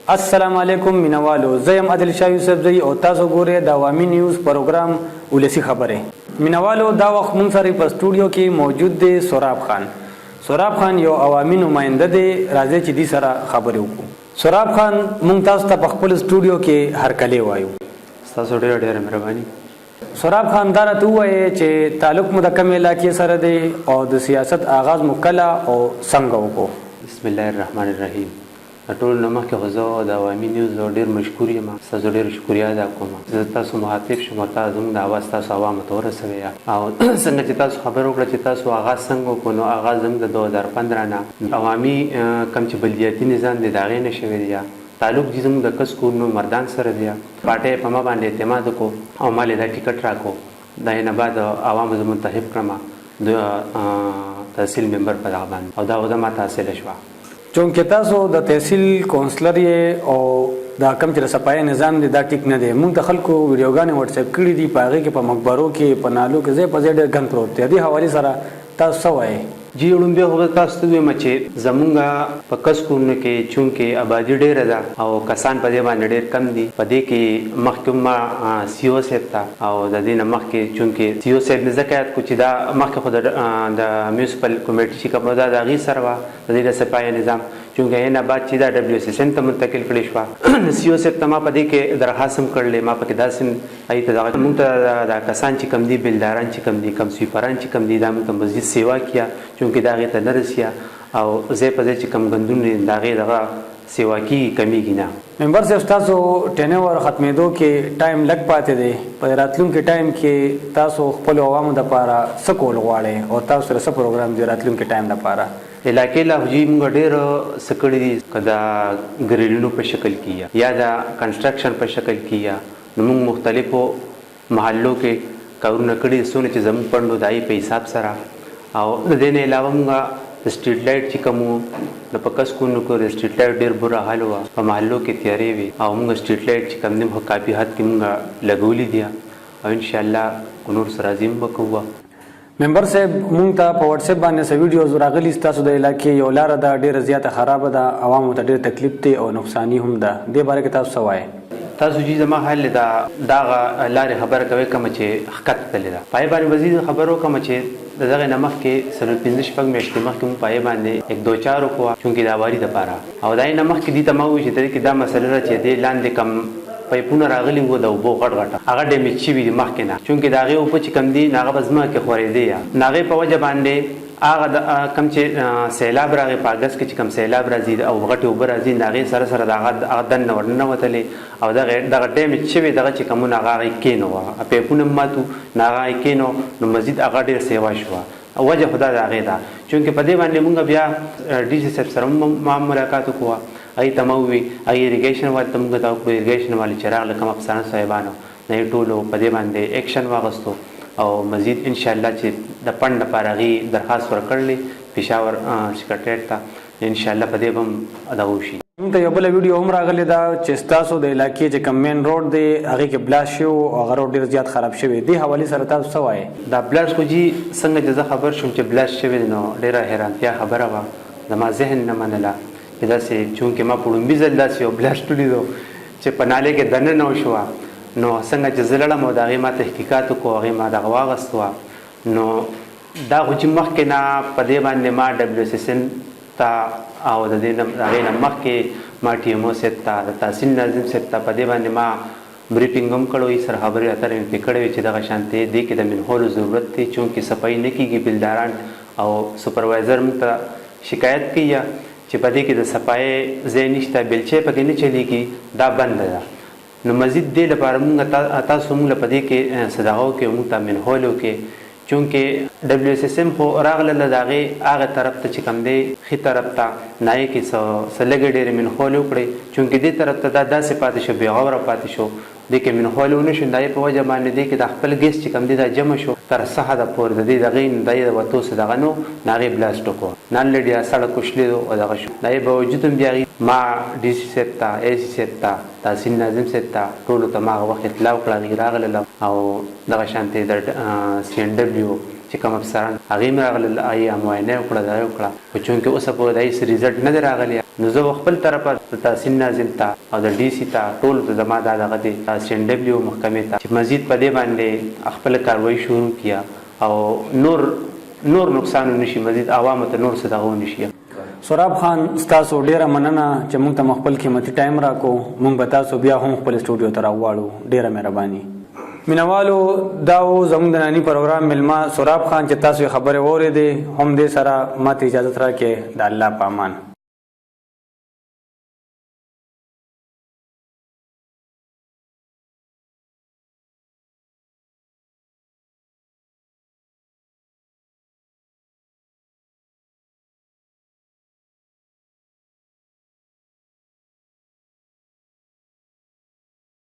السلام علیکم مینوالو، زیم عادل شاه یوسفزی او تاسو ګورئ د عوامی نیوز پروګرام olasi خبرے. مینوالو دا وخت مونږ سره په سټوډیو کې موجود دی سہراب خان. سہراب خان یو عوامی نماینده دی، راځي چې دې سره خبرې وکړو. سہراب خان مونږ تاسو ته په خپل سټوډیو کې هرکلی وایو. تاسو ډېر مهرباني. سہراب خان دا راته ووایي چې تعلق مو د کومې علاقې سره دی او د سیاست آغاز مو کله او څنګه وکړو. بسم الله الرحمن الرحیم. ټول نو مخکې خو زه د عوامي نیوز ډېر مشکور یم، ستاسو ډېر شکریه ادا کوم. زه تاسو مخاطب شوم، تاسو زموږ د اواز تاسو عوامو ته ورسوئ او څنګه چې تاسو خبر وکړه چې تاسو آغاز څنګه وکړو، نو آغاز زموږ د 2015 نه عوامي کوم چې بلدیاتي نظام دی د هغې نه شوی دی. تعلق چې زموږ د کس کورونو مردان سره دی. پارټۍ په ما باندې اعتماد وکړو او ما دا ټیکټ راکړو. د هغې نه بعد عوامو زه منتخب کړم د تحصیل ممبر په دغه باندې، او دا عهده ما ته حاصله شوه. چونکې تاسو د تحصیل کونسلر یې او دا کوم چې د صفایي نظام دی دا ټیک نه دی. مونږ د خلکو ویډیوګانې وټساپ کړي دي، په هغې کې په مقبرو کې په نالو کې ځای په ځای ډېر ګند پروت دی. دې حوالې سره تاسو څه وایئ؟ جی لومبی خو به تاسو ته ووایم چې زمونږ په کس کورونو کې چونکې آبادي ډېره ده او کسان په دې باندې ډېر کم دي. په دې کې مخکې ما سی او صاحب ته او د دې نه مخکې چونکې سی او صاحب مې ځکه یاد کړو چې دا مخکې خو د میونسپل کمیټي چې کومه ده د هغې سره وه د دې د صفایي نظام، چونکې هغې نه بعد چې دا WSSN ته منتقل کړې شوه. سی او صاحب ته ما په دې کې درخواست هم کړلی، ما پکې داسې هغې ته دغه مونږ ته دا کسان چې کوم دي، بلداران چې کوم دي، کم سویپران چې کوم دي، دا مونږ ته مزید سیوا کیا چونکې دا هغې ته نه رسیه او ځای په ځای چې کوم ګندونه دي د هغې دغه سیوا کېږي، کمیږي نه. ممبر صاحب ستاسو ټینور ختمېدو کې ټایم لږ پاتې دی. په راتلونکي ټایم کې تاسو خپلو عوامو دپاره څه کول غواړئ او تاسو سره څه پروګرام دی راتلونکي ټایم دپاره؟ علاقې لا خو جي موږ ډېر څه کړي دي، که د ګریلونو په شکل کې یا د کنسټرکشن په شکل کې نو موږ مختلفو محلو کې کارونه کړي دي، څونه چې زموږ پنډو د هغې په حساب سره. او د دې نه علاوه موږ د سټریټ لایټ چې کوم و د په کس کورونو کې د سټریټ لایټ ډېر بره حال وه، په محلو کې تیارې وې او موږ سټریټ لایټ چې کوم دي په کافي حد کې موږ لګولي دي او انشاءالله نور سره راځي به کوو. ممبر صاحب مونږ ته په واتساپ باندې څه ویډیوز راغلي ستاسو د علاقې یو لاره ده ډېره زیاته خرابه ده، عوامو ته ډېر تکلیف دی او نقصاني هم ده. دې باره کې تاسو څه وایئ؟ تاسو چې زما حال دغه لارې خبره کوئ کومه چې ښکته تللې ده، په هغې باندې به زه خبر وکړم چې د دغې نه مخکې 15 میاشتې مخکې مونږ په هغې باندې یک دو چار وکړو چونکې د اواري دپاره، او د هغې نه مخکې دې ته ما وویل چې د دې کې دا مسله ده چې دې لاندې کم پایپونه راغلي وو د اوبو غټ هغه ډیمیج شوي دي مخکې نه، چونکې د هغې اوبه چې کم دي نو هغه به ځمکه کې خورېدې د هغې په وجه باندې هغه کوم چې سیلاب راغی په اګست کې چې کوم سیلاب راځي او غټې اوبه راځي د هغې سره سره د هغه دننه ورننوتلې او دغه ډیمیج شوي دغه چې کومونه هغه هغې کېنو پایپونه هم مات وو نو هغه هغې کېنو نو مزید هغه ډېر سیوا شوه. وجه خو دا د هغې ده چونکې په دې باندې مونږ بیا ډي سي صاحب سره ما ملاقات وکړو، هغې ته ما ووي هغې اریګیشن والي ته مونږ ته وکړو، اریګیشن والي چې راغله کوم افسران صاحبانو نه یې ټولو په دې باندې ایکشن واخیستو او مزید انشاءالله چې د فنډ لپاره هغې درخواست ورکړلی پېښور سکرټریټ ته، انشاءالله په دې به هم دغه وشي. مونږ ته یو بله ویډیو هم راغلې ده چې ستاسو د علاقې چې کوم مین روډ دی هغې کې بلاست شوی او هغه روډ ډېر زیات خراب شوی. دې حوالې سره تاسو څه وایئ؟ دا بلاست خو جي څنګه چې زه خبر شوم چې بلاست شوی دی نو ډېره حیرانتیا خبره وه، زما ذهن نه منله چې داسې چونکې ما په لومبي ځل داسې یو بلاست ولیدو چې په نالې کې دننه وشوه نو څنګه چې زه لړم او د هغې ما تحقیقات وکړو هغې ما دغه واخیستوه نو دا خو چې مخکې نه په دې باندې ما WSSN ته او د هغې نه مخکې ما TMO صاحب ته د تحصیل ناظم صاحب ته په دې باندې ما بریفینګ هم کړی، سره خبرې اترې مې پرې کړې وې چې دغه شانتې دې کې د منهولو ضرورت دی چونکې صفایي نه کېږي. بلداران او سپروایزر موږ ته شکایت کوي چې په دې کې د صفایي ځای نشته، بیلچې پکې نه چلیږي، دا بنده ده. نو مزید دې لپاره موږ تاسو موږ له په دې کې صداقو کې موږ ته منهولو کې چونکې WSSN خو راغله د هغې هغه طرف ته چې کوم دی ښي طرف ته نه یې کې څه لږې ډېرې منهولې وکړې چونکې دې طرف ته دا داسې پاتې شو بې غوره پاتې شو، دې کې منهولې ونه شو، د هغې په وجه باندې دې کې د خپل ګیس چې کوم دی دا جمع شو تر څه حده پورې د دې دغې د هغې د وتو څه دغه نو نو هغې بلاست وکړو نن لډ یا سړک وشلېدو او دغه شو. د هغې باوجود هم بیا ما DC صاحب ته AC صاحب ته تحصیل ناظم صاحب ته ټولو ته ما هغه وخت اطلاع وکړه، هغې راغلل او دغه شانتې د CNW چې کوم افسران هغې هم راغلل هغې معاینه یې وکړه دا یې وکړه خو چونکې اوسه پورې د هېڅ رزلټ نه دی راغلی نو زه خپل طرفه د تحصیل ناظم ته او د ډي سي ته ټولو ته زما دا دغه دی سي ډبلیو محکمې ته چې مزید په دې باندې خپله کاروایي شروع کړي او نور نقصان ونه شي مزید عوامو ته نور څه دغه ونه شي. سهراب خان ستاسو ډیره مننه چې موږ ته خپل قیمتي ټایم راکو. موږ به تاسو بیا هم خپل سټوډیو ته راوغواړو. ډیره مهرباني. مینوالو دا و زموږ د نانی پروګرام میلما سهراب خان چې تاسو یې خبرې واورېدې هم دې سره ماته اجازت راکړئ. د الله په امان.